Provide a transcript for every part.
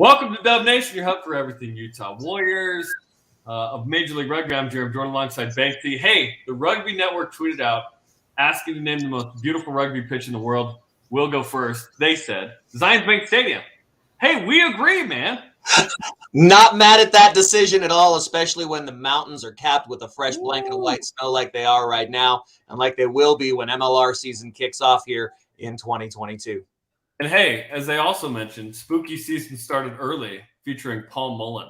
Welcome to Dub Nation, your hub for everything Utah Warriors of Major League Rugby. I'm Jarom Jordan alongside Banksy. Hey, the Rugby Network tweeted out asking to name the most beautiful rugby pitch in the world. We'll go first. They said Zions Bank Stadium. Hey, we agree, man. Not mad at that decision at all, especially when the mountains are capped with a fresh blanket of white snow like they are right now and like they will be when MLR season kicks off here in 2022. And hey, as they also mentioned, spooky season started early, featuring Paul Mullen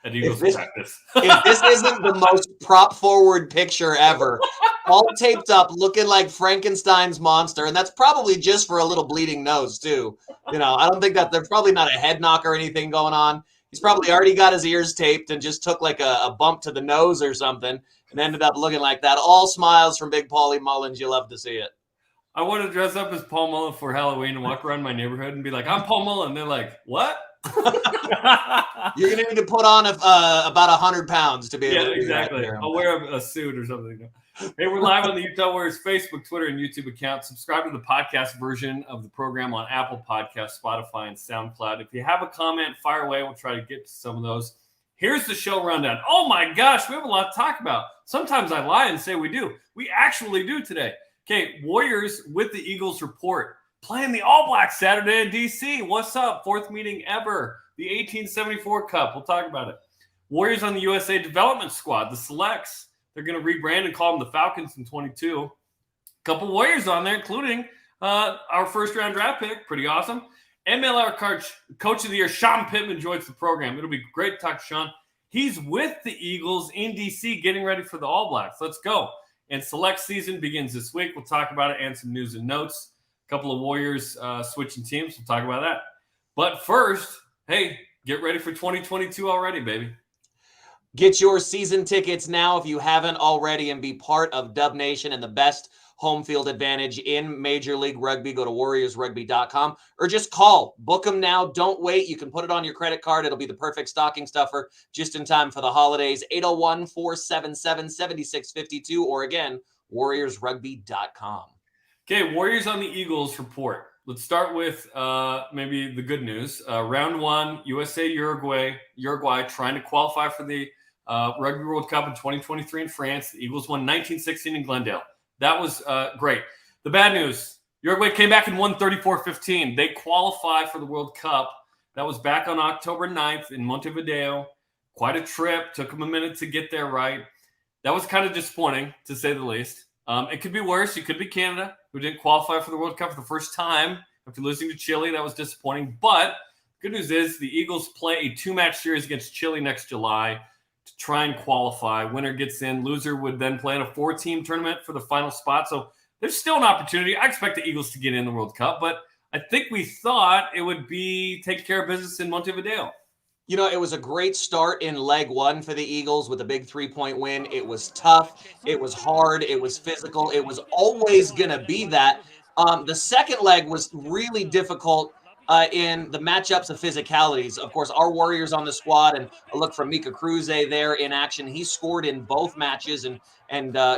at Eagles practice. If this isn't the most prop-forward picture ever, all taped up, looking like Frankenstein's monster, and that's probably just for a little bleeding nose, too. You know, I don't think that there's probably not a head knock or anything going on. He's probably already got his ears taped and just took like a bump to the nose or something and ended up looking like that. All smiles from Big Paulie Mullins. You love to see it. I want to dress up as Paul Mullen for Halloween and walk around my neighborhood and be like, I'm Paul Mullen. They're like, what? You're going to need to put on about 100 pounds to be able to do exactly. that. I'll wear a suit or something. Hey, we're live on the Utah Warriors Facebook, Twitter, and YouTube account. Subscribe to the podcast version of the program on Apple Podcasts, Spotify, and SoundCloud. If you have a comment, fire away. We'll try to get to some of those. Here's the show rundown. Oh, my gosh, we have a lot to talk about. Sometimes I lie and say we do. We actually do today. Okay, Warriors with the Eagles report. Playing the All Blacks Saturday in D.C. What's up? Fourth meeting ever. The 1874 Cup. We'll talk about it. Warriors on the USA Development Squad, the Selects. They're going to rebrand and call them the Falcons in 22. A couple Warriors on there, including our first-round draft pick. Pretty awesome. MLR Coach of the Year, Shawn Pittman, joins the program. It'll be great to talk to Shawn. He's with the Eagles in D.C. getting ready for the All Blacks. Let's go. And select season begins this week. We'll talk about it and some news and notes. A couple of Warriors switching teams. We'll talk about that. But first, hey, get ready for 2022 already, baby. Get your season tickets now if you haven't already and be part of Dub Nation and the best home field advantage in Major League Rugby. Go to warriorsrugby.com or just call. Book them now. Don't wait. You can put it on your credit card. It'll be the perfect stocking stuffer just in time for the holidays. 801-477-7652 or again, warriorsrugby.com. Okay, Warriors on the Eagles report. Let's start with maybe the good news. Round one, USA-Uruguay trying to qualify for the Rugby World Cup in 2023 in France. The Eagles won 19-16 in Glendale. That was great. The bad news, Uruguay came back and won 34-15. They qualify for the World Cup. That was back on October 9th in Montevideo. Quite a trip. Took them a minute to get there right. That was kind of disappointing, to say the least. It could be worse. It could be Canada, who didn't qualify for the World Cup for the first time after losing to Chile. That was disappointing. But good news is the Eagles play a two-match series against Chile next July to try and qualify. Winner gets in. Loser would then play in a four-team tournament for the final spot. So there's still an opportunity. I expect the Eagles to get in the World Cup, but I think we thought it would be take care of business in Montevideo. You know, it was a great start in leg one for the Eagles with a big 3-point win. It was tough. It was hard. It was physical. It was always going to be that. The second leg was really difficult in the matchups of physicalities. Of course, our Warriors on the squad, and a look from Mika Cruze there in action. He scored in both matches and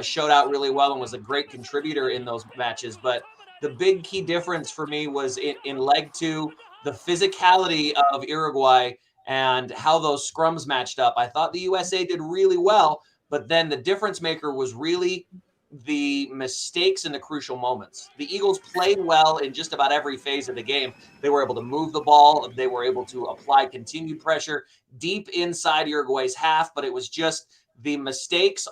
showed out really well and was a great contributor in those matches. But the big key difference for me was in leg two, the physicality of Uruguay and how those scrums matched up. I thought the USA did really well, but then the difference maker was really the mistakes in the crucial moments. The Eagles played well in just about every phase of the game. They were able to move the ball. They were able to apply continued pressure deep inside Uruguay's half, but it was just the mistakes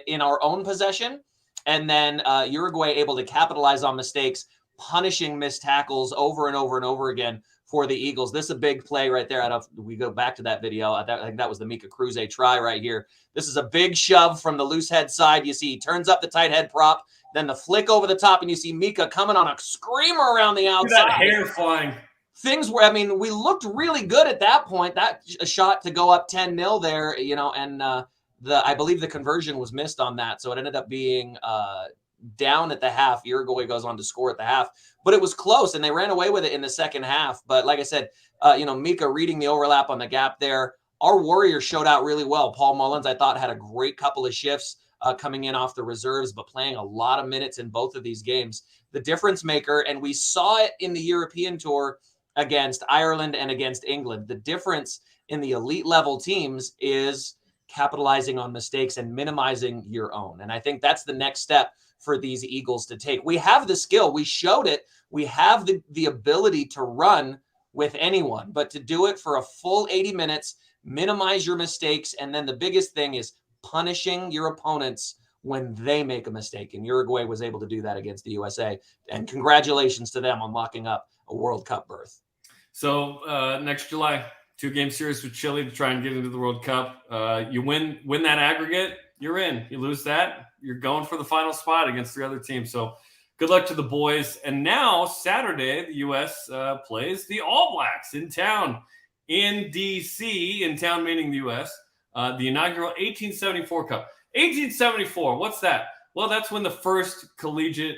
in our own possession, and then Uruguay able to capitalize on mistakes, punishing missed tackles over and over and over again for the Eagles. This is a big play right there. We go back to that video. I think that was the Mika Cruze try right here. This is a big shove from the loose head side. You see he turns up the tight head prop, then the flick over the top, and you see Mika coming on a screamer around the outside. That hair flying. Things were, I mean, we looked really good at that point. That shot to go up 10-0 there, you know, and I believe the conversion was missed on that. So it ended up being down at the half. Uruguay goes on to score at the half, but it was close and they ran away with it in the second half. But like I said, Mika reading the overlap on the gap there. Our Warriors showed out really well. Paul Mullins, I thought, had a great couple of shifts coming in off the reserves, but playing a lot of minutes in both of these games. The difference maker, and we saw it in the European tour against Ireland and against England. The difference in the elite level teams is capitalizing on mistakes and minimizing your own. And I think that's the next step for these Eagles to take. We have the skill. We showed it. We have the ability to run with anyone, but to do it for a full 80 minutes, minimize your mistakes. And then the biggest thing is punishing your opponents when they make a mistake. And Uruguay was able to do that against the USA. And congratulations to them on locking up a World Cup berth. So next July, 2-game series with Chile to try and get into the World Cup. You win that aggregate, you're in. You lose that, you're going for the final spot against the other team. So good luck to the boys. And now Saturday, the U.S. Plays the All Blacks in town in D.C., in town meaning the U.S., the inaugural 1874 Cup. 1874, what's that? Well, that's when the first collegiate,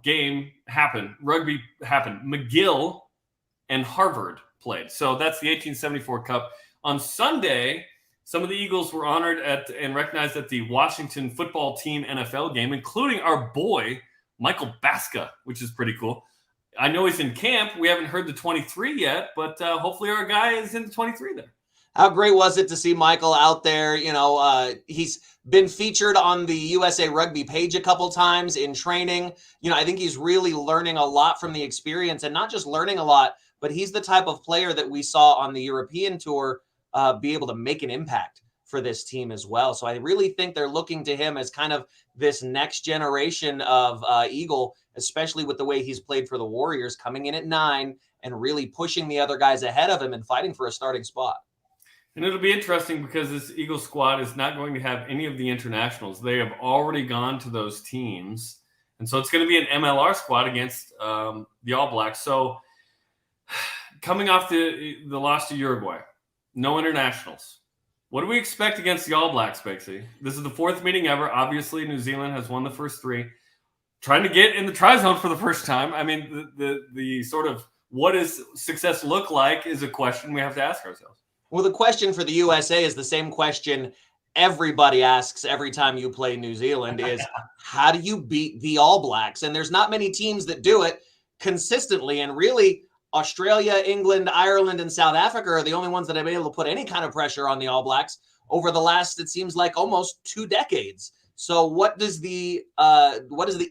game happened. Rugby happened. McGill and Harvard played. So that's the 1874 Cup. On Sunday, some of the Eagles were honored and recognized at the Washington football team NFL game, including our boy, Michael Baska, which is pretty cool. I know he's in camp. We haven't heard the 23 yet, but hopefully our guy is in the 23 there. How great was it to see Michael out there? He's been featured on the USA Rugby page a couple times in training. I think he's really learning a lot from the experience, and not just learning a lot, but he's the type of player that we saw on the European tour be able to make an impact for this team as well. So I really think they're looking to him as kind of this next generation of Eagle, especially with the way he's played for the Warriors, coming in at 9 and really pushing the other guys ahead of him and fighting for a starting spot. And it'll be interesting because this Eagles squad is not going to have any of the internationals. They have already gone to those teams. And so it's going to be an MLR squad against the All Blacks. So coming off the loss to Uruguay, no internationals. What do we expect against the All Blacks, Banksy? This is the 4th meeting ever. Obviously, New Zealand has won the first 3. Trying to get in the try zone for the first time. I mean, the sort of what does success look like is a question we have to ask ourselves. Well, the question for the USA is the same question everybody asks every time you play New Zealand is, how do you beat the All Blacks? And there's not many teams that do it consistently. And really, Australia, England, Ireland, and South Africa are the only ones that have been able to put any kind of pressure on the All Blacks over the last, it seems like, almost 2 decades. So what does the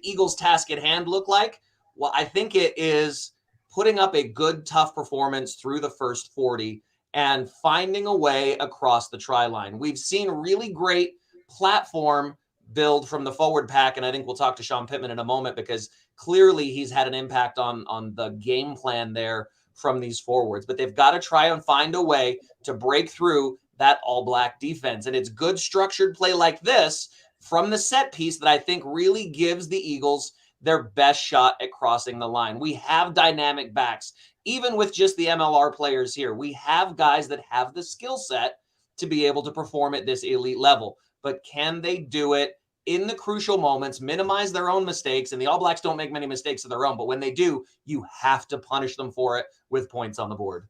Eagles' task at hand look like? Well, I think it is putting up a good, tough performance through the first 40 and finding a way across the try line. We've seen really great platform build from the forward pack, and I think we'll talk to Shawn Pittman in a moment because clearly he's had an impact on the game plan there from these forwards. But they've got to try and find a way to break through that All Black defense. And it's good structured play like this from the set piece that I think really gives the Eagles their best shot at crossing the line. We have dynamic backs. Even with just the MLR players here, we have guys that have the skill set to be able to perform at this elite level. But can they do it in the crucial moments, minimize their own mistakes? And the All Blacks don't make many mistakes of their own, but when they do, you have to punish them for it with points on the board.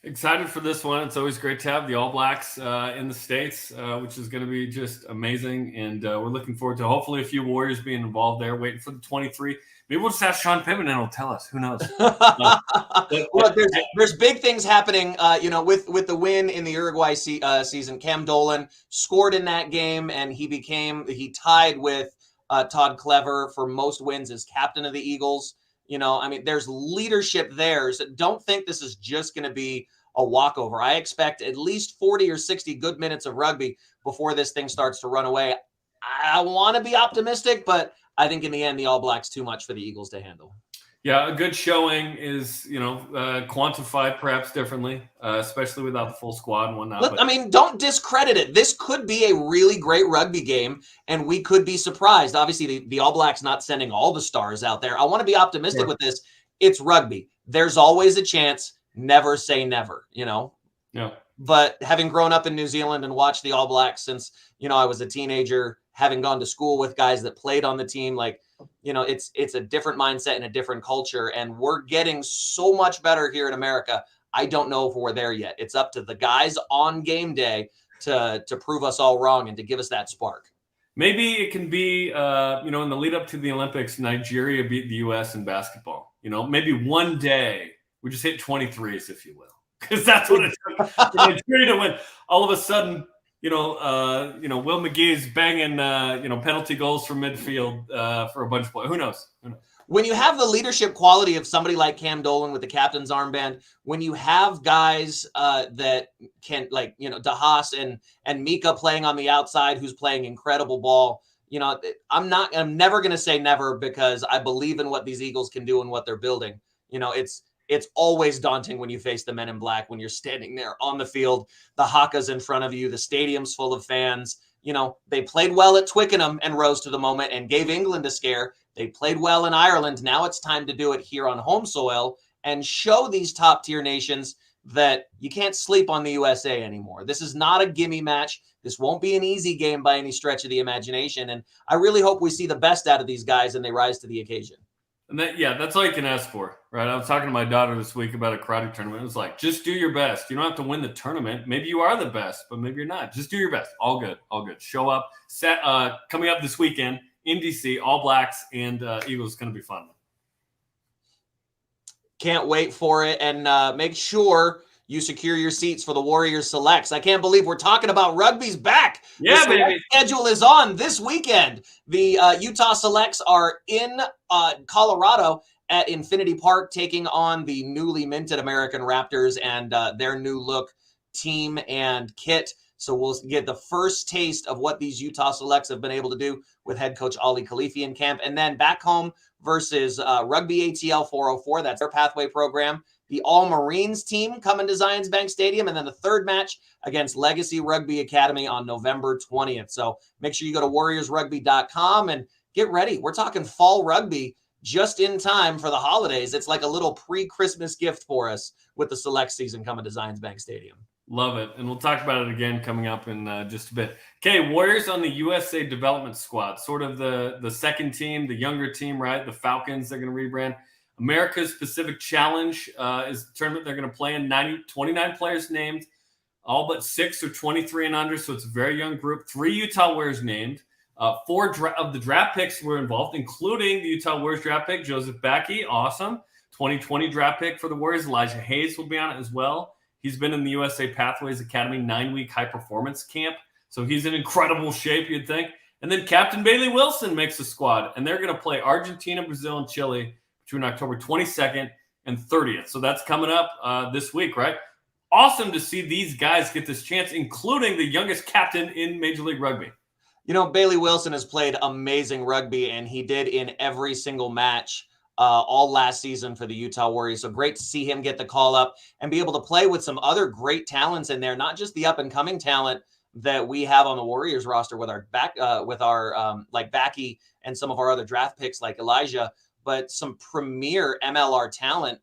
Excited for this one. It's always great to have the All Blacks in the States, which is going to be just amazing. And we're looking forward to hopefully a few Warriors being involved there, waiting for the 23. Maybe we'll just ask Shawn Pittman and he'll tell us. Who knows? Look, there's big things happening, with the win in the Uruguay season. Cam Dolan scored in that game, and he tied with Todd Clever for most wins as captain of the Eagles. There's leadership there. So don't think this is just going to be a walkover. I expect at least 40 or 60 good minutes of rugby before this thing starts to run away. I want to be optimistic, but I think in the end, the All Blacks too much for the Eagles to handle. Yeah, a good showing is, quantified perhaps differently, especially without the full squad and whatnot. Look, don't discredit it. This could be a really great rugby game, and we could be surprised. Obviously, the All Blacks not sending all the stars out there. I want to be optimistic with this. It's rugby. There's always a chance. Never say never, Yeah. But having grown up in New Zealand and watched the All Blacks since, I was a teenager, having gone to school with guys that played on the team, it's a different mindset and a different culture. And we're getting so much better here in America. I don't know if we're there yet. It's up to the guys on game day to prove us all wrong and to give us that spark. Maybe it can be, in the lead up to the Olympics, Nigeria beat the U.S. in basketball. Maybe one day We just hit 23s, if you will, because that's what it took for Nigeria to win. All of a sudden, Will McGee's banging, penalty goals from midfield for a bunch of players. Who knows? When you have the leadership quality of somebody like Cam Dolan with the captain's armband, when you have guys that can, like, DeHaas and Mika playing on the outside, who's playing incredible ball, I'm never going to say never, because I believe in what these Eagles can do and what they're building. It's always daunting when you face the men in black, when you're standing there on the field, the Haka's in front of you, the stadium's full of fans. They played well at Twickenham and rose to the moment and gave England a scare. They played well in Ireland. Now it's time to do it here on home soil and show these top tier nations that you can't sleep on the USA anymore. This is not a gimme match. This won't be an easy game by any stretch of the imagination. And I really hope we see the best out of these guys and they rise to the occasion. And that's all you can ask for, right? I was talking to my daughter this week about a karate tournament. It was like, just do your best. You don't have to win the tournament. Maybe you are the best, but maybe you're not. Just do your best. All good. Show up. Coming up this weekend in DC, All Blacks and Eagles is going to be fun. Can't wait for it. And make sure you secure your seats for the Warriors Selects. I can't believe we're talking about rugby's back. Yeah, the baby. Schedule is on this weekend. The Utah Selects are in Colorado at Infinity Park, taking on the newly minted American Raptors and their new look team and kit. So we'll get the first taste of what these Utah Selects have been able to do with head coach Ali Khalifi in camp. And then back home versus Rugby ATL 404. That's their pathway program. The All Marines team coming to Zions Bank Stadium. And then the third match against Legacy Rugby Academy on November 20th. So make sure you go to warriorsrugby.com and get ready. We're talking fall rugby just in time for the holidays. It's like a little pre-Christmas gift for us with the select season coming to Zions Bank Stadium. Love it. And we'll talk about it again coming up in just a bit. Okay, Warriors on the USA development squad, sort of the second team, the younger team, right? The Falcons, they're going to rebrand. America's Pacific Challenge is the tournament they're going to play in. 29 players named, all but 6 are 23 and under, so it's a very young group. 3 Utah Warriors named. 4 of the draft picks were involved, including the Utah Warriors draft pick, Joseph Backey, awesome. 2020 draft pick for the Warriors, Elijah Hayes will be on it as well. He's been in the USA Pathways Academy 9-week high-performance camp, so he's in incredible shape, you'd think. And then Captain Bailey Wilson makes the squad, and they're going to play Argentina, Brazil, and Chile between October 22nd and 30th. So that's coming up this week, right? Awesome to see these guys get this chance, including the youngest captain in Major League Rugby. Bailey Wilson has played amazing rugby, and he did in every single match all last season for the Utah Warriors. So great to see him get the call up and be able to play with some other great talents in there, not just the up and coming talent that we have on the Warriors roster with our like Backey and some of our other draft picks like Elijah, but some premier MLR talent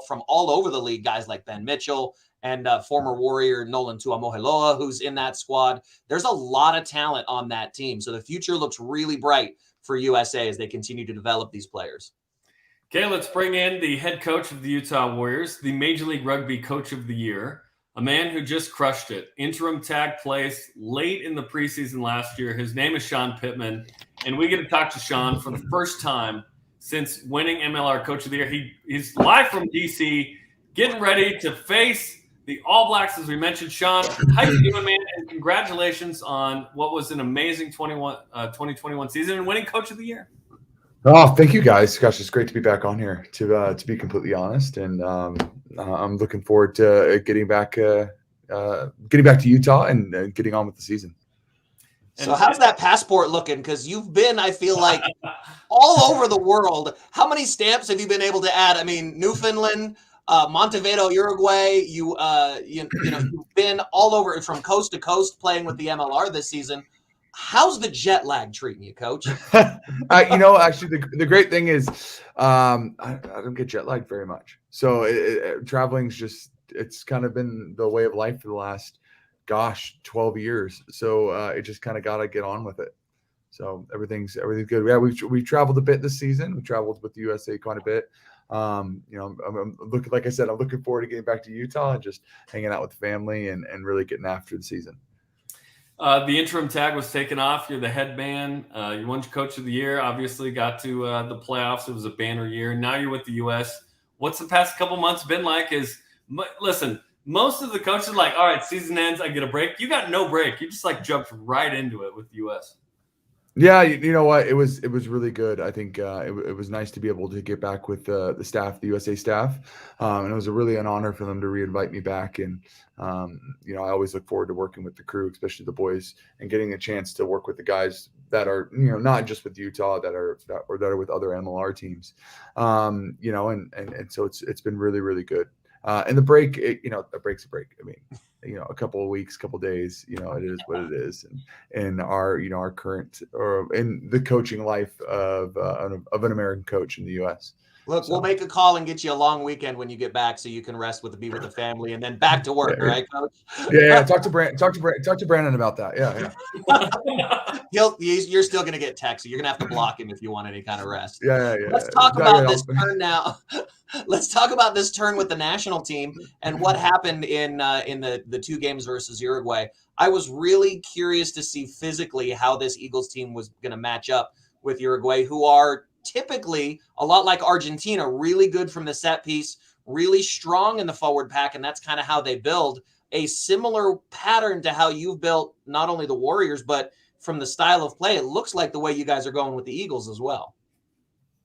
from all over the league, guys like Ben Mitchell and former Warrior Nolan Tuamoheloa, who's in that squad. There's a lot of talent on that team. So the future looks really bright for USA as they continue to develop these players. Okay, let's bring in the head coach of the Utah Warriors, the Major League Rugby Coach of the Year, a man who just crushed it. Interim tag place late in the preseason last year. His name is Shawn Pittman, and we get to talk to Shawn for the first time since winning MLR Coach of the Year. He's live from D.C., getting ready to face the All Blacks, as we mentioned. Shawn, how you doing, man? And congratulations on what was an amazing 2021 season and winning Coach of the Year. Oh, thank you, guys. Gosh, it's great to be back on here, to be completely honest. And I'm looking forward to getting back to Utah and getting on with the season. So how's that passport looking? Because you've been, I feel like, all over the world. How many stamps have you been able to add? I mean, Newfoundland, Montevideo, Uruguay. You've been all over from coast to coast playing with the MLR this season. How's the jet lag treating you, Coach? Actually, the great thing is I don't get jet lagged very much. So traveling's it's kind of been the way of life for the last, 12 years. So it just kind of got to get on with it. So everything's good. Yeah, we've traveled a bit this season. We traveled with the USA quite a bit. I'm looking, like I said, I'm looking forward to getting back to Utah and just hanging out with the family and really getting after the season. The interim tag was taken off. You're the head man. You won Coach of the Year. Obviously got to the playoffs. It was a banner year. Now you're with the U.S. what's the past couple months been like? Listen, most of the coaches are like, all right, season ends, I get a break. You got no break. You just like jumped right into it with the U.S. Yeah, you know what? It was really good. I think it was nice to be able to get back with the staff, the USA staff, and it was really an honor for them to reinvite me back. And you know, I always look forward to working with the crew, especially the boys, and getting a chance to work with the guys that are, you know, not just with Utah, that are with other MLR teams. You know, and so it's been really, really good. And the break, you know, a break's a break. I mean, you know, a couple of weeks, couple of days, you know, it is what it is. And in our, you know, our current, or in the coaching life of an American coach in the U.S. Look, we'll make a call and get you a long weekend when you get back, so you can be with the family, and then back to work. All right, Coach? Yeah. Talk to Brandon about that. Yeah. You're still going to get texts. You're going to have to block him if you want any kind of rest. Yeah. Let's talk about this turn now. Let's talk about this turn with the national team and what happened in the 2 games versus Uruguay. I was really curious to see physically how this Eagles team was going to match up with Uruguay, who are typically a lot like Argentina, really good from the set piece, really strong in the forward pack, and that's kind of how they build. A similar pattern to how you've built not only the Warriors, but from the style of play, it looks like the way you guys are going with the Eagles as well.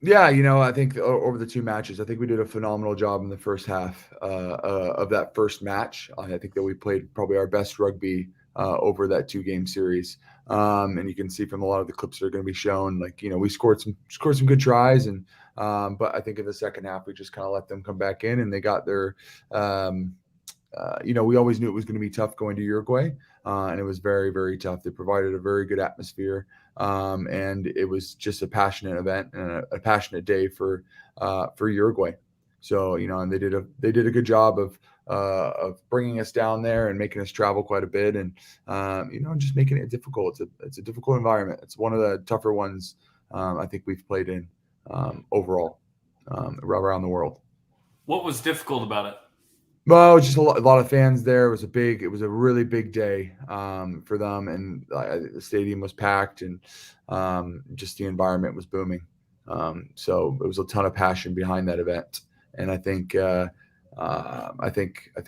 Yeah, you know, I think over the 2 matches, I think we did a phenomenal job in the first half of that first match. I think that we played probably our best rugby over that 2-game series. And you can see from a lot of the clips that are going to be shown, like, you know, we scored some good tries, and but I think in the second half we just kind of let them come back in, and they got their you know, we always knew it was going to be tough going to Uruguay, and it was very, very tough. They provided a very good atmosphere, and it was just a passionate event and a passionate day for Uruguay. So, you know, and they did a good job of bringing us down there and making us travel quite a bit, and you know, just making it difficult. It's a difficult environment. It's one of the tougher ones I think we've played in overall around the world. What was difficult about it? Well, just a lot of fans there. It was a really big day for them, and the stadium was packed, and just the environment was booming. So it was a ton of passion behind that event, and I think they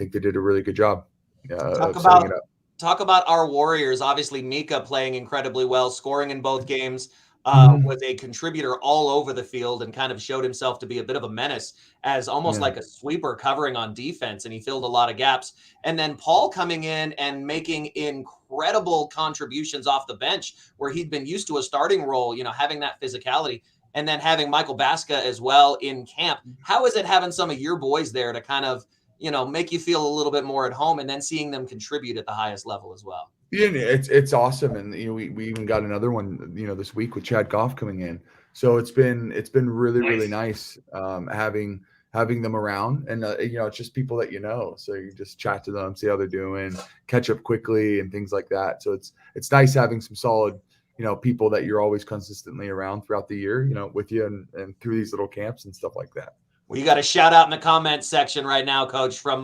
did a really good job of setting it up. Talk about our Warriors. Obviously, Mika playing incredibly well, scoring in both games. Was a contributor all over the field and kind of showed himself to be a bit of a menace as almost like a sweeper covering on defense, and he filled a lot of gaps. And then Paul coming in and making incredible contributions off the bench where he'd been used to a starting role, you know, having that physicality, and then having Michael Baska as well in camp. How is it having some of your boys there to kind of, you know, make you feel a little bit more at home, and then seeing them contribute at the highest level as well? Yeah, it's awesome, and you know, we even got another one, you know, this week with Chad Goff coming in. So it's been really nice having them around, and you know, it's just people that you know, so you just chat to them, see how they're doing, catch up quickly, and things like that. So it's nice having some solid, you know, people that you're always consistently around throughout the year, you know, with you and through these little camps and stuff like that. Well, you got a shout out in the comments section right now, Coach, from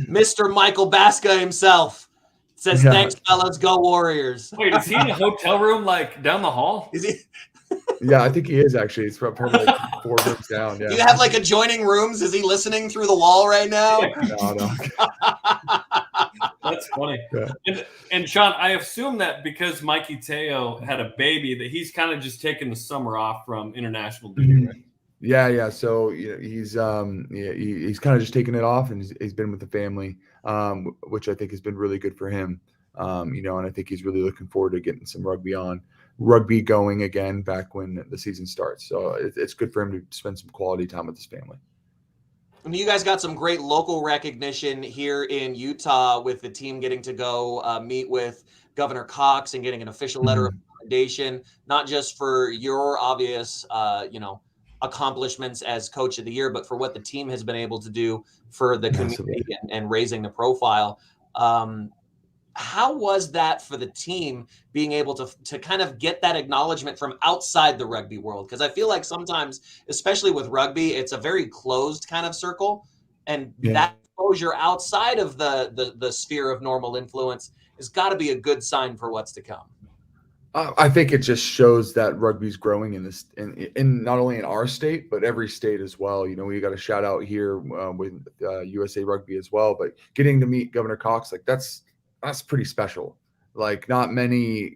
Mr. Michael Baska himself. Says, thanks, fellas. Go Warriors. Wait, is he in a hotel room like down the hall? Is he? Yeah, I think he is actually. It's probably like 4 rooms down. Yeah. Do you have like adjoining rooms? Is he listening through the wall right now? No. That's funny. Yeah. And Shawn, I assume that because Mikey Teo had a baby, that he's kind of just taking the summer off from international duty, right? Yeah. So you know, he's kind of just taking it off, and he's been with the family, which I think has been really good for him. You know, and I think he's really looking forward to getting some rugby going again back when the season starts. So it's good for him to spend some quality time with his family. And you guys got some great local recognition here in Utah with the team getting to go meet with Governor Cox and getting an official letter of recommendation, not just for your obvious, you know, accomplishments as coach of the year, but for what the team has been able to do for the community and raising the profile. How was that for the team being able to kind of get that acknowledgement from outside the rugby world? Because I feel like sometimes, especially with rugby, it's a very closed kind of circle, and that exposure outside of the sphere of normal influence has got to be a good sign for what's to come. I think it just shows that rugby's growing in not only in our state, but every state as well. We got a shout out here with USA Rugby as well, but getting to meet Governor Cox, like that's pretty special. Like not many,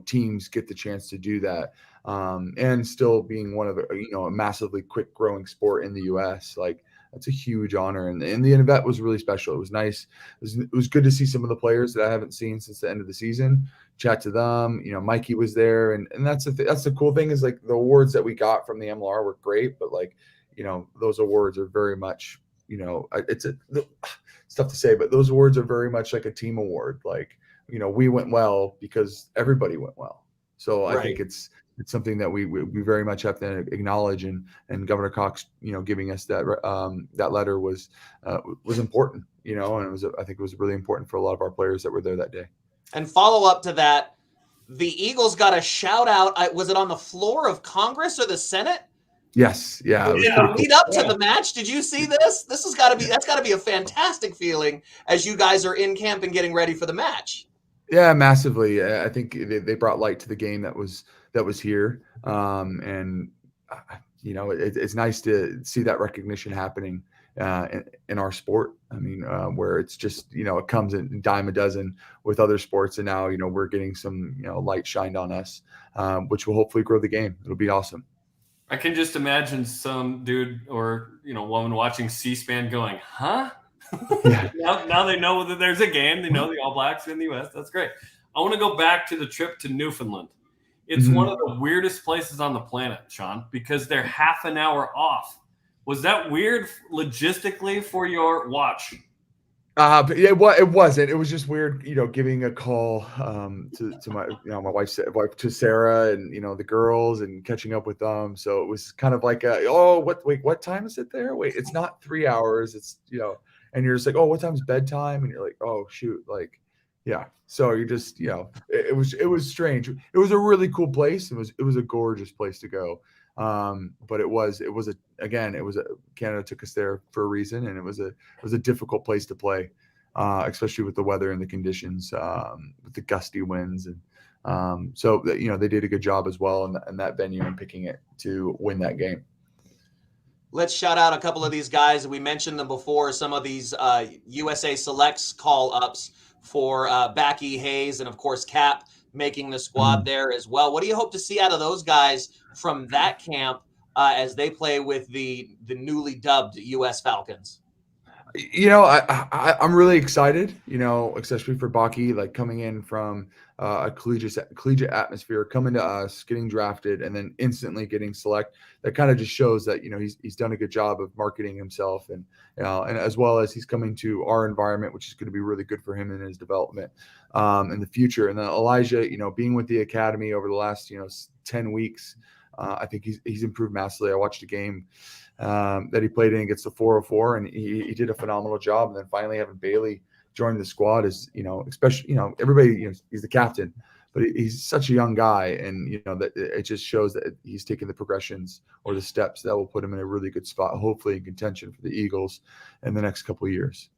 teams get the chance to do that. And still being one of the, a massively quick growing sport in the US, like that's a huge honor. And the event was really special. It was nice. It was good to see some of the players that I haven't seen since the end of the season. Chat to them. Mikey was there, and that's the cool thing is like the awards that we got from the MLR were great, but like those awards are very much it's tough to say, but those awards are very much like a team award. Like we went well because everybody went well. So I think it's something that we very much have to acknowledge, and Governor Cox giving us that letter was important, and I think it was really important for a lot of our players that were there that day. And follow up to that, the Eagles got a shout out. Was it on the floor of Congress or the Senate? Yes. Yeah. It was lead up to the match. Did you see this? That's got to be a fantastic feeling as you guys are in camp and getting ready for the match. Yeah, massively. I think they brought light to the game that was here. It's nice to see that recognition happening in our sport. I mean, where it's just, it comes in dime a dozen with other sports. And now, we're getting some, light shined on us, which will hopefully grow the game. It'll be awesome. I can just imagine some dude or, woman watching C-SPAN going, huh? Yeah. now they know that there's a game. They know the All Blacks are in the U.S. That's great. I want to go back to the trip to Newfoundland. It's one of the weirdest places on the planet, Shawn, because they're half an hour off. Was that weird logistically for your watch? It wasn't. It was just weird, giving a call to my my wife's wife, to Sarah, and the girls, and catching up with them. So it was kind of like what time is it there? Wait, it's not 3 hours. It's and you're just like, oh, what time's bedtime? And you're like, oh shoot, like yeah. So you're just it was strange. It was a really cool place. It was a gorgeous place to go. But Canada took us there for a reason, and it was a difficult place to play, especially with the weather and the conditions, with the gusty winds, and so they did a good job as well in that venue and picking it to win that game. Let's shout out a couple of these guys. We mentioned them before. Some of these USA Selects call-ups for Backy, Hayes, and of course Cap making the squad there as well. What do you hope to see out of those guys from that camp as they play with the newly dubbed U.S. Falcons? I'm really excited, especially for Backy, like coming in from a collegiate atmosphere, coming to us, getting drafted, and then instantly getting select. That kind of just shows that, he's done a good job of marketing himself, and as well as he's coming to our environment, which is going to be really good for him in his development in the future. And then Elijah, being with the academy over the last, 10 weeks, I think he's improved massively. I watched a game that he played in against the 404, and he did a phenomenal job. And then finally having Bailey join the squad is, especially, everybody, he's the captain, but he's such a young guy, and that it just shows that he's taking the progressions or the steps that will put him in a really good spot, hopefully in contention for the Eagles in the next couple of years.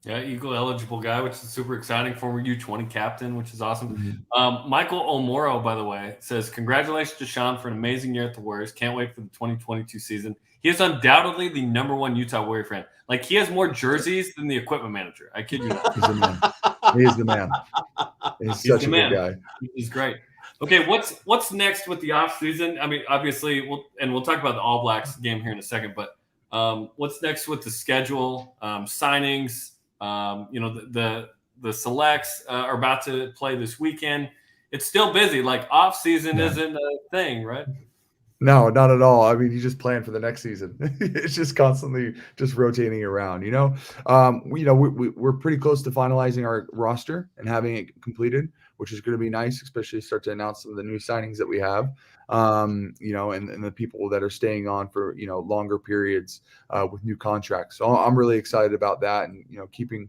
Yeah, Eagle eligible guy, which is super exciting. Former U20 captain, which is awesome. Mm-hmm. Michael Omoro, by the way, says, congratulations to Shawn for an amazing year at the Warriors. Can't wait for the 2022 season. He is undoubtedly the number one Utah Warrior fan. Like, he has more jerseys than the equipment manager. I kid you not. He's the man. He is the man. He's such a good guy. He's great. Okay, what's next with the offseason? I mean, obviously, we'll talk about the All Blacks game here in a second, but what's next with the schedule, signings? The selects are about to play this weekend. It's still busy. Like, off season isn't a thing, right? No, not at all. I mean, you just plan for the next season. It's just constantly just rotating around, we're pretty close to finalizing our roster and having it completed, which is going to be nice, especially start to announce some of the new signings that we have, and the people that are staying on for, longer periods with new contracts. So I'm really excited about that. And, keeping,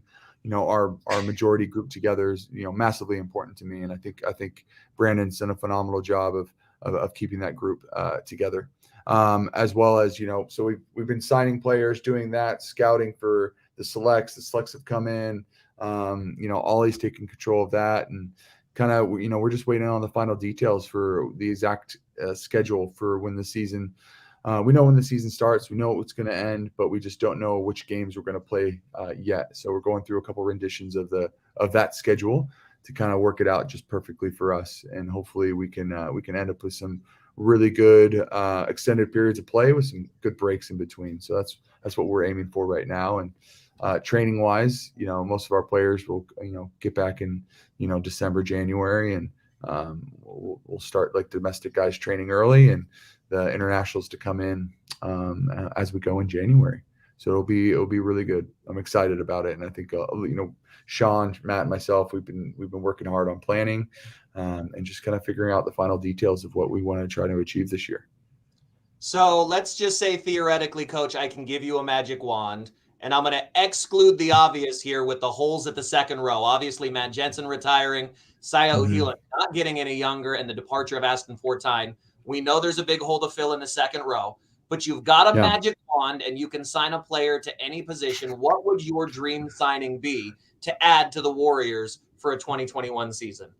our majority group together is, massively important to me. And I think Brandon's done a phenomenal job of keeping that group together, as well as, so we've been signing players, doing that, scouting for the selects. The selects have come in, Ollie's taking control of that, and kind of, we're just waiting on the final details for the exact schedule for when the season. We know when the season starts. We know it's going to end, but we just don't know which games we're going to play yet. So we're going through a couple renditions of that schedule to kind of work it out just perfectly for us, and hopefully we can end up with some really good extended periods of play with some good breaks in between. So that's what we're aiming for right now. And training wise, most of our players will get back in December, January, and we'll start like domestic guys training early, and the internationals to come in as we go in January. So it'll be really good. I'm excited about it, and I think Shawn, Matt, and myself, we've been working hard on planning and just kind of figuring out the final details of what we want to try to achieve this year. So let's just say theoretically, Coach, I can give you a magic wand, and I'm going to exclude the obvious here with the holes at the second row. Obviously, Matt Jensen retiring, Saya Uhila not getting any younger, and the departure of Aston Fortine. We know there's a big hole to fill in the second row, but you've got a magic wand and you can sign a player to any position. What would your dream signing be to add to the Warriors for a 2021 season?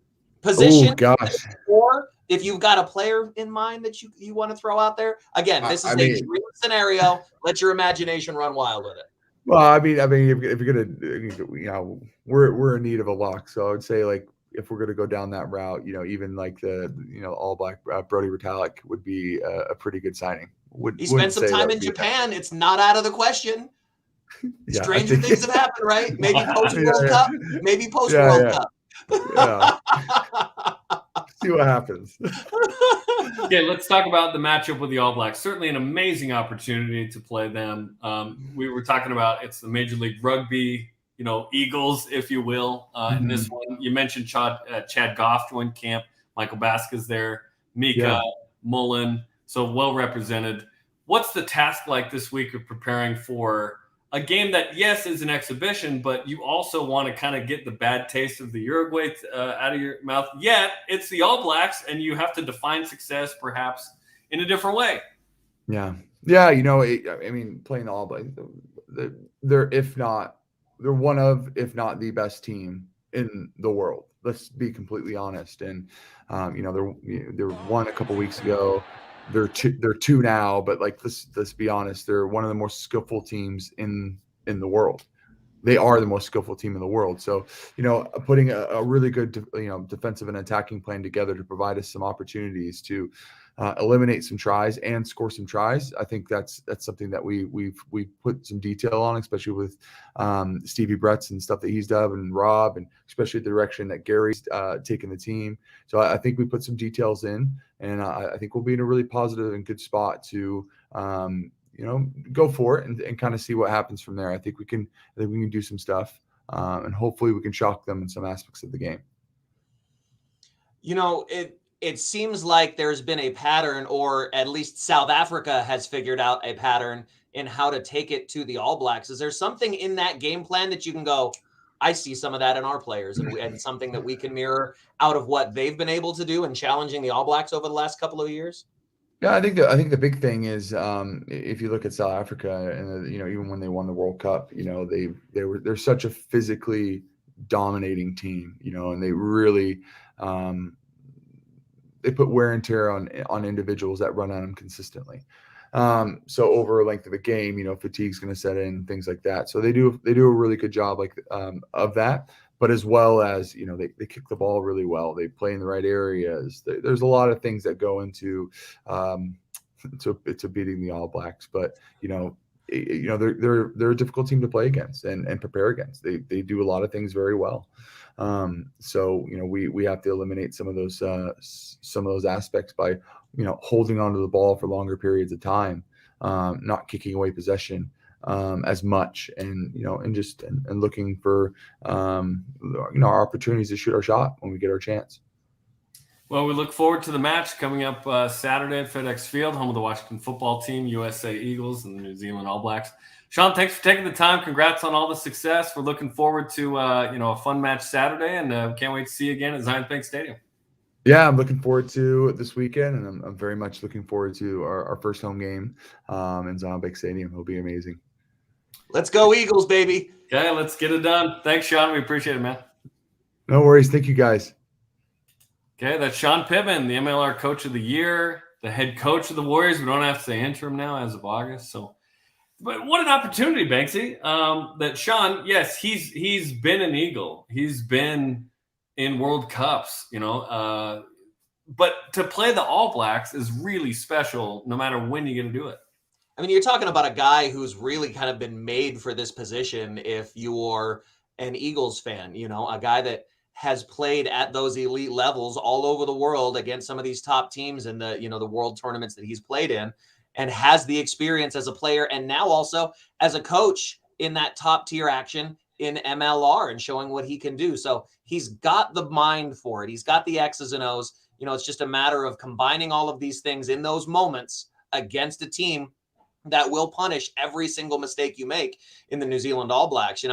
Position, oh gosh, or if you've got a player in mind that you want to throw out there. Again, this is a dream scenario. Let your imagination run wild with it. Well, I mean, if you're gonna, we're in need of a lock. So I would say, like, if we're gonna go down that route, even like the all black Brody Retallick would be a pretty good signing. He spent some time in Japan. It's not out of the question. Yeah, Stranger things have happened, right? Maybe post World Cup. Maybe post World Cup. Yeah. See what happens. Okay, let's talk about the matchup with the All Blacks. Certainly an amazing opportunity to play them. We were talking about it's the Major League Rugby, Eagles, if you will. In this one, you mentioned Chad Goff joined camp. Michael Baska's there. Mika, Mullen, so well represented. What's the task like this week of preparing for a game that, yes, is an exhibition, but you also want to kind of get the bad taste of the Uruguay out of your mouth? Yet it's the All Blacks, and you have to define success perhaps in a different way. Yeah. I mean, playing the All Blacks, they're one of, if not the best team in the world. Let's be completely honest. And they're one a couple weeks ago. They're two now, but like let's be honest, they're one of the most skillful teams in the world. They are the most skillful team in the world. So, putting a really good defensive and attacking plan together to provide us some opportunities to eliminate some tries and score some tries. I think that's something that we've put some detail on, especially with Stevie Bretts and stuff that he's done, and Rob, and especially the direction that Gary's taken the team. So I think we put some details in, and I think we'll be in a really positive and good spot to go for it and kind of see what happens from there. I think we can do some stuff, and hopefully we can shock them in some aspects of the game. It seems like there's been a pattern, or at least South Africa has figured out a pattern in how to take it to the All Blacks. Is there something in that game plan that you can go, I see some of that in our players, and something that we can mirror out of what they've been able to do in challenging the All Blacks over the last couple of years? Yeah, I think the big thing is if you look at South Africa, and even when they won the World Cup, they're such a physically dominating team, and they really they put wear and tear on individuals that run on them consistently. So over a length of a game, fatigue's going to set in, things like that. So they do a really good job of that. But as well as, they kick the ball really well. They play in the right areas. There's a lot of things that go into to beating the All Blacks. But, they're a difficult team to play against and prepare against. They do a lot of things very well. So we have to eliminate some of those aspects by holding onto the ball for longer periods of time, not kicking away possession as much, and looking for our opportunities to shoot our shot when we get our chance. Well, we look forward to the match coming up Saturday at FedEx Field, home of the Washington football team, USA Eagles, and the New Zealand All Blacks. Shawn, thanks for taking the time. Congrats on all the success. We're looking forward to a fun match Saturday, and can't wait to see you again at Zions Bank Stadium. Yeah, I'm looking forward to this weekend, and I'm very much looking forward to our first home game in Zions Bank Stadium. It'll be amazing. Let's go Eagles, baby. Okay, let's get it done. Thanks, Shawn. We appreciate it, man. No worries. Thank you, guys. Okay, that's Shawn Pittman, the MLR Coach of the Year, the head coach of the Warriors. We don't have to say interim now as of August. So, but what an opportunity, Banksy. That Shawn, yes, he's been an Eagle. He's been in World Cups, but to play the All Blacks is really special no matter when you get to do it. I mean, you're talking about a guy who's really kind of been made for this position if you're an Eagles fan, a guy that has played at those elite levels all over the world against some of these top teams in the world tournaments that he's played in, and has the experience as a player and now also as a coach in that top tier action in MLR and showing what he can do. So he's got the mind for it. He's got the X's and O's. It's just a matter of combining all of these things in those moments against a team that will punish every single mistake you make in the New Zealand All Blacks.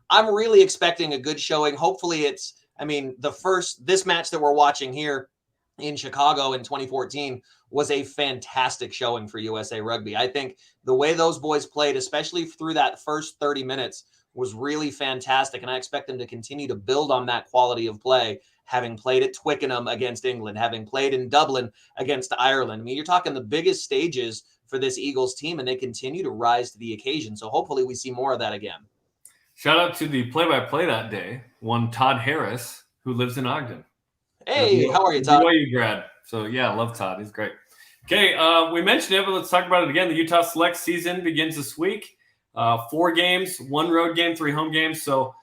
I'm really expecting a good showing. Hopefully this match that we're watching here in Chicago in 2014 was a fantastic showing for USA Rugby. I think the way those boys played, especially through that first 30 minutes, was really fantastic. And I expect them to continue to build on that quality of play, having played at Twickenham against England, having played in Dublin against Ireland. I mean, you're talking the biggest stages for this Eagles team, and they continue to rise to the occasion. So hopefully we see more of that again. Shout out to the play-by-play that day, one Todd Harris, who lives in Ogden. Hey, how are you, Todd? BYU grad. So, yeah, I love Todd. He's great. Okay, we mentioned it, but let's talk about it again. The Utah Select season begins this week. 4 games, 1 road game, 3 home games. So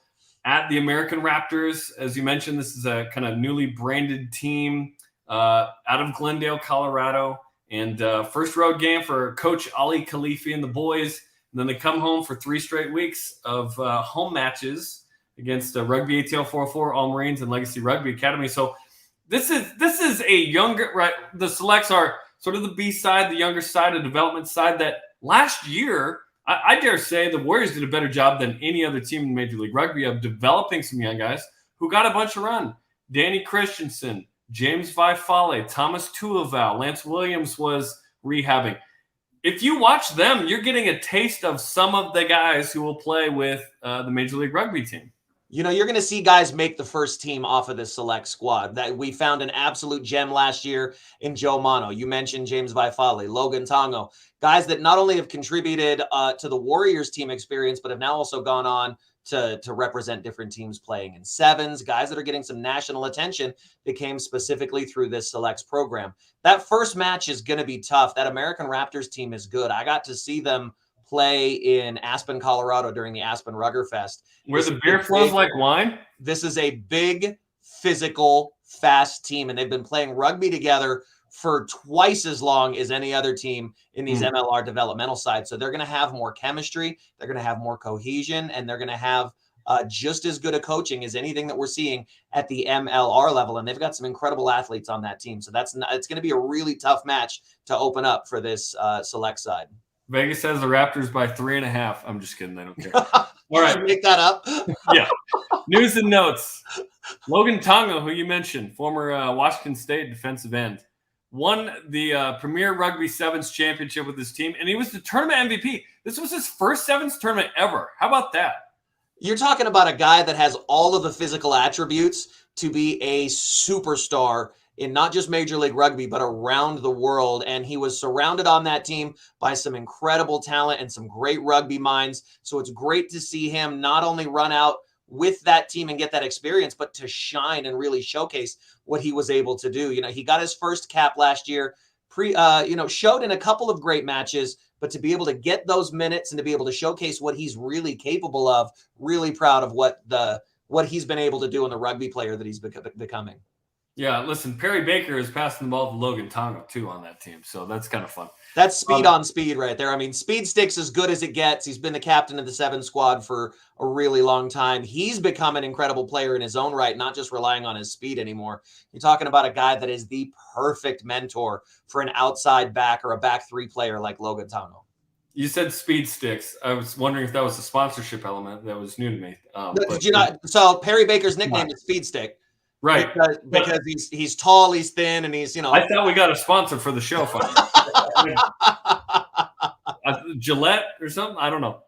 at the American Raptors, as you mentioned, this is a kind of newly branded team out of Glendale, Colorado. And first road game for Coach Ali Khalifi and the boys. And then they come home for 3 straight weeks of home matches against Rugby ATL 404, All Marines, and Legacy Rugby Academy. So this is a younger, right? The selects are sort of the B side, the younger side, the development side that last year, I dare say the Warriors did a better job than any other team in Major League Rugby of developing some young guys who got a bunch of run. Danny Christensen, James Vaifale, Thomas Tuaval, Lance Williams was rehabbing. If you watch them, you're getting a taste of some of the guys who will play with the Major League Rugby team. You're going to see guys make the first team off of this select squad. That we found an absolute gem last year in Joe Mano. You mentioned James Vaifale, Logan Tongo, guys that not only have contributed to the Warriors team experience, but have now also gone on to represent different teams playing in sevens, guys that are getting some national attention that came specifically through this selects program. That first match is going to be tough. That American Raptors team is good. I got to see them play in Aspen, Colorado during the Aspen Rugger Fest. Where the beer flows like wine? This is a big, physical, fast team, and they've been playing rugby together for twice as long as any other team in these MLR developmental sides. So they're going to have more chemistry, they're going to have more cohesion, and they're going to have just as good a coaching as anything that we're seeing at the MLR level. And they've got some incredible athletes on that team. So it's going to be a really tough match to open up for this select side. Vegas has the Raptors by 3.5. I'm just kidding. I don't care. All right. Make that up. Yeah. News and notes. Logan Tonga, who you mentioned, former Washington State defensive end, won the Premier Rugby Sevens Championship with his team, and he was the tournament MVP. This was his first Sevens tournament ever. How about that? You're talking about a guy that has all of the physical attributes to be a superstar in not just Major League Rugby, but around the world. And he was surrounded on that team by some incredible talent and some great rugby minds. So it's great to see him not only run out with that team and get that experience, but to shine and really showcase what he was able to do. He got his first cap last year, showed in a couple of great matches, but to be able to get those minutes and to be able to showcase what he's really capable of, really proud of what he's been able to do in the rugby player that he's becoming. Yeah, listen, Perry Baker is passing the ball to Logan Tonga, too, on that team. So that's kind of fun. That's speed on speed right there. I mean, Speed Stick's as good as it gets. He's been the captain of the 7 squad for a really long time. He's become an incredible player in his own right, not just relying on his speed anymore. You're talking about a guy that is the perfect mentor for an outside back or a back 3 player like Logan Tonga. You said Speed Sticks. I was wondering if that was a sponsorship element that was new to me. Did you not? So Perry Baker's nickname is Speed Stick. Right. Because he's tall, he's thin, and he's, I thought we got a sponsor for the show finally. Gillette or something? I don't know.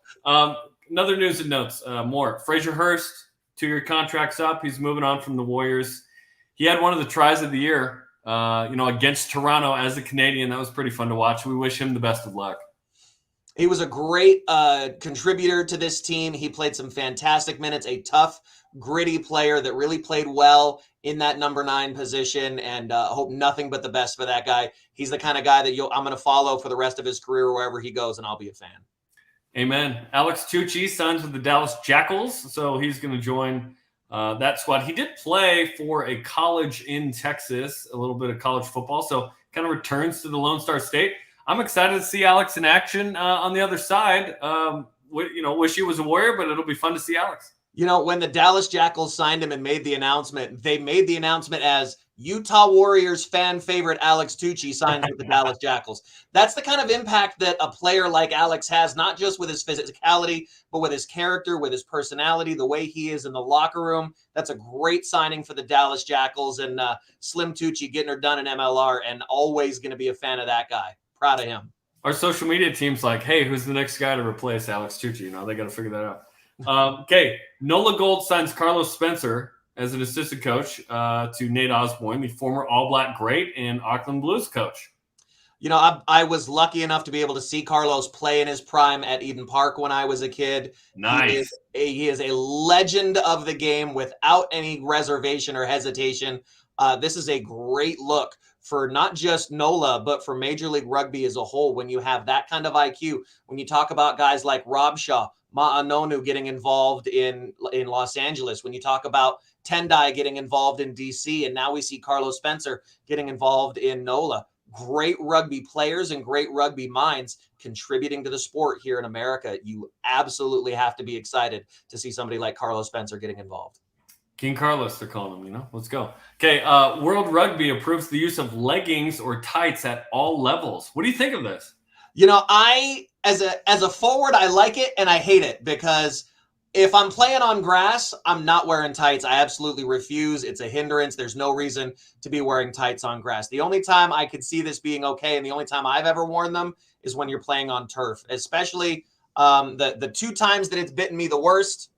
Another news and notes. More. Fraser Hurst, 2-year contract's up. He's moving on from the Warriors. He had one of the tries of the year, against Toronto as a Canadian. That was pretty fun to watch. We wish him the best of luck. He was a great contributor to this team. He played some fantastic minutes, a tough, gritty player that really played well in that number 9 position, and hope nothing but the best for that guy. He's the kind of guy that I'm going to follow for the rest of his career wherever he goes, and I'll be a fan. Amen. Alex Tucci signs with the Dallas Jackals, so he's going to join that squad. He did play for a college in Texas, a little bit of college football, so kind of returns to the Lone Star State. I'm excited to see Alex in action on the other side. Wish he was a Warrior, but it'll be fun to see Alex. When the Dallas Jackals signed him and made the announcement, they made the announcement as Utah Warriors fan favorite Alex Tucci signs with the Dallas Jackals. That's the kind of impact that a player like Alex has, not just with his physicality, but with his character, with his personality, the way he is in the locker room. That's a great signing for the Dallas Jackals, and Slim Tucci getting her done in MLR, and always going to be a fan of that guy. Proud of him. Our social media team's like, hey, who's the next guy to replace Alex Tucci? They got to figure that out. Okay, NOLA Gold signs Carlos Spencer as an assistant coach to Nate Osborne, the former All Black great and Auckland Blues coach. I was lucky enough to be able to see Carlos play in his prime at Eden Park when I was a kid. Nice. He is a legend of the game without any reservation or hesitation. This is a great look for not just NOLA, but for Major League Rugby as a whole. When you have that kind of IQ, when you talk about guys like Rob Shaw, Ma'anonu getting involved in Los Angeles, when you talk about Tendai getting involved in DC, and now we see Carlos Spencer getting involved in NOLA. Great rugby players and great rugby minds contributing to the sport here in America. You absolutely have to be excited to see somebody like Carlos Spencer getting involved. King Carlos, they're calling him, Let's go. Okay, World Rugby approves the use of leggings or tights at all levels. What do you think of this? I, as a forward, I like it and I hate it, because if I'm playing on grass, I'm not wearing tights. I absolutely refuse. It's a hindrance. There's no reason to be wearing tights on grass. The only time I could see this being okay, and the only time I've ever worn them, is when you're playing on turf, especially the 2 times that it's bitten me the worst.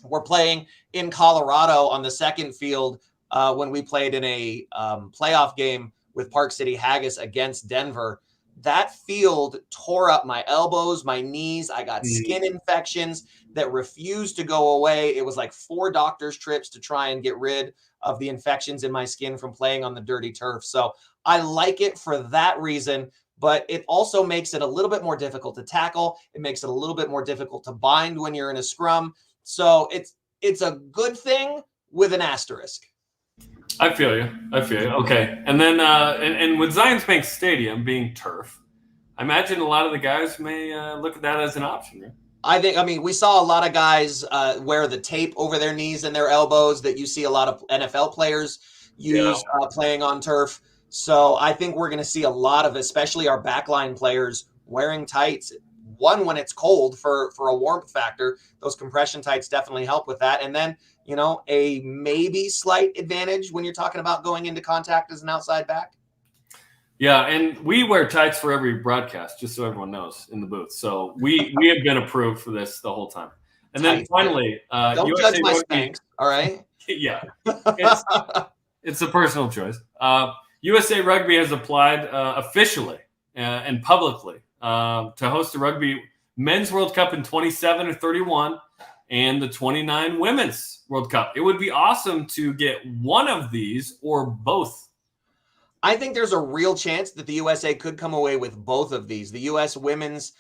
We're playing in Colorado on the second field when we played in a playoff game with Park City Haggis against Denver. That field tore up my elbows, my knees. I got skin infections that refused to go away. It was like 4 doctor's trips to try and get rid of the infections in my skin from playing on the dirty turf. So I like it for that reason, but it also makes it a little bit more difficult to tackle. It makes it a little bit more difficult to bind when you're in a scrum. So it's a good thing with an asterisk. I feel you. Okay. And then and with Zions Bank Stadium being turf, I imagine a lot of the guys may look at that as an option, right? I mean, we saw a lot of guys wear the tape over their knees and their elbows that you see a lot of NFL players use playing on turf. So I think we're going to see a lot of, especially our backline players, wearing tights. One, when it's cold for a warmth factor, those compression tights definitely help with that. And then, a maybe slight advantage when you're talking about going into contact as an outside back. Yeah, and we wear tights for every broadcast, just so everyone knows in the booth. So we have been approved for this the whole time. And then finally, don't USA judge my Rugby, spanks, all right? Yeah, it's a personal choice. USA Rugby has applied officially and publicly to host the Rugby Men's World Cup in 27 or 31 and the 29 Women's World Cup. It would be awesome to get one of these or both. I think there's a real chance that the USA could come away with both of these. The U.S. women's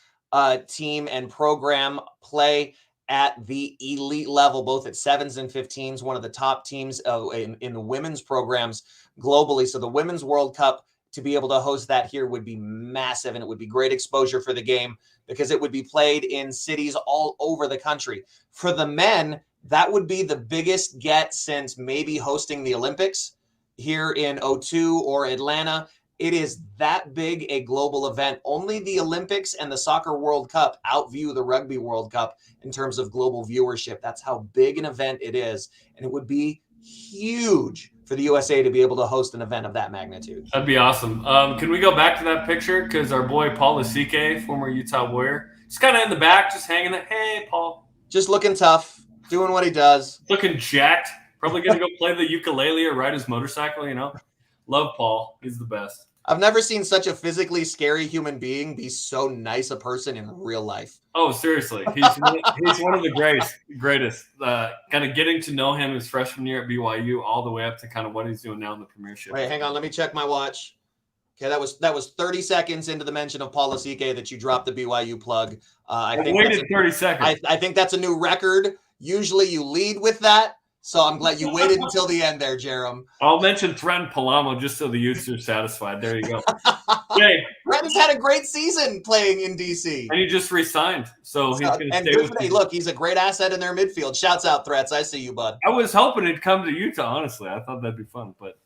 team and program play at the elite level, both at 7s and 15s, one of the top teams in the women's programs globally. So the Women's World Cup, to be able to host that here, would be massive, and it would be great exposure for the game because it would be played in cities all over the country. For the men, that would be the biggest get since maybe hosting the Olympics here in 2002 or Atlanta. It is that big a global event. Only the Olympics and the Soccer World Cup outview the Rugby World Cup in terms of global viewership. That's how big an event it is. And it would be huge for the USA to be able to host an event of that magnitude. That'd be awesome. Can we go back to that picture? Because our boy Paul Lasike, former Utah Warrior, just kind of in the back, just hanging there. Hey, Paul. Just looking tough, doing what he does. Looking jacked. Probably going to go play the ukulele or ride his motorcycle, you know. Love Paul. He's the best. I've never seen such a physically scary human being be so nice a person in real life. Oh, seriously. He's one of the greatest. Kind of getting to know him his freshman year at BYU all the way up to kind of what he's doing now in the premiership. Wait, hang on. Let me check my watch. Okay, that was 30 seconds into the mention of Paul Lasike that you dropped the BYU plug. I waited 30 seconds. I think that's a new record. Usually you lead with that. So I'm glad you waited until the end there, Jarom. I'll mention Threaten Palamo just so the Utes are satisfied. There you go. Okay. Threaten's had a great season playing in DC. And he just re-signed. So he's going to stay with me. Look, he's a great asset in their midfield. Shouts out, Threats. I see you, bud. I was hoping he'd come to Utah, honestly. I thought that'd be fun. But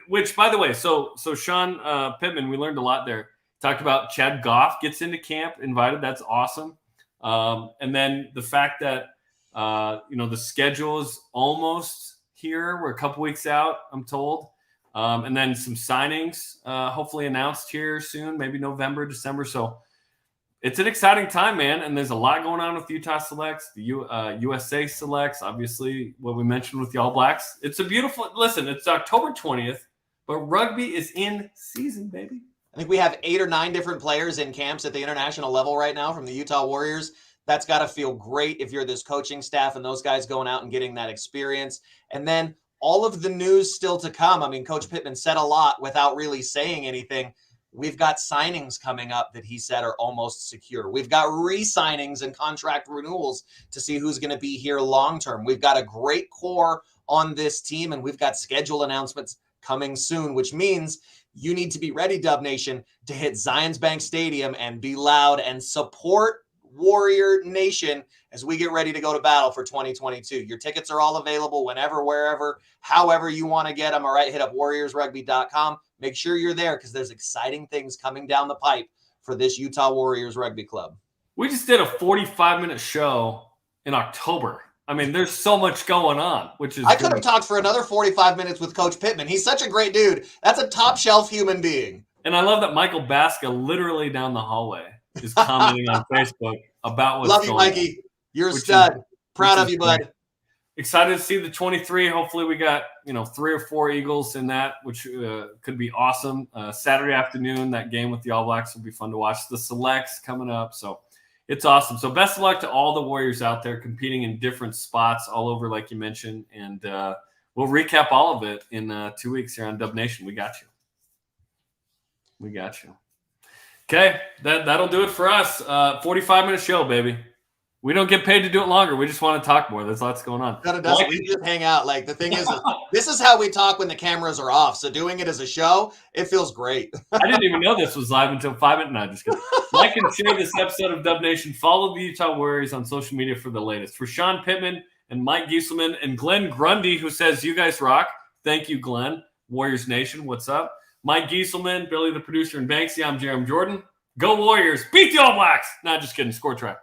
which, by the way, so Shawn Pittman, we learned a lot there. Talked about Chad Goff gets into camp, invited. That's awesome. And then the fact that the schedule is almost here. We're a couple weeks out, I'm told. And then some signings hopefully announced here soon, maybe November, December. So it's an exciting time, man. And there's a lot going on with Utah Selects, the USA Selects, obviously what we mentioned with the All Blacks. It's a beautiful – listen, it's October 20th, but rugby is in season, baby. I think we have 8 or 9 different players in camps at the international level right now from the Utah Warriors. That's got to feel great if you're this coaching staff and those guys going out and getting that experience. And then all of the news still to come. I mean, Coach Pittman said a lot without really saying anything. We've got signings coming up that he said are almost secure. We've got re-signings and contract renewals to see who's going to be here long-term. We've got a great core on this team, and we've got schedule announcements coming soon, which means you need to be ready, Dub Nation, to hit Zions Bank Stadium and be loud and support Warrior Nation as we get ready to go to battle for 2022. Your tickets are all available whenever, wherever, however you want to get them. All right, hit up warriorsrugby.com. Make sure you're there because there's exciting things coming down the pipe for this Utah Warriors Rugby Club. We just did a 45-minute show in October. I mean, there's so much going on, which is I could have talked for another 45 minutes with Coach Pittman. He's such a great dude. That's a top-shelf human being. And I love that Michael Baska literally down the hallway is commenting on Facebook about what's going on. Love you, Mikey. You're a stud. Proud of you, bud. Excited to see the 23. Hopefully we got, 3 or 4 Eagles in that, which could be awesome. Saturday afternoon, that game with the All Blacks will be fun to watch. The Selects coming up. So it's awesome. So best of luck to all the Warriors out there competing in different spots all over, like you mentioned. And we'll recap all of it in 2 weeks here on Dub Nation. We got you. Okay, that'll do it for us. 45-minute show, baby. We don't get paid to do it longer. We just want to talk more. There's lots going on. We just hang out. Like, the thing is, this is how we talk when the cameras are off. So doing it as a show, it feels great. I didn't even know this was live until 5 minutes. No, just kidding. Like and share this episode of Dub Nation. Follow the Utah Warriors on social media for the latest. For Shawn Pittman and Mike Gieselman and Glenn Grundy, who says, you guys rock. Thank you, Glenn. Warriors Nation, what's up? Mike Gieselman, Billy the producer, and Banksy. I'm Jarom Jordan. Go Warriors. Beat the All Blacks. Nah, just kidding. Score track.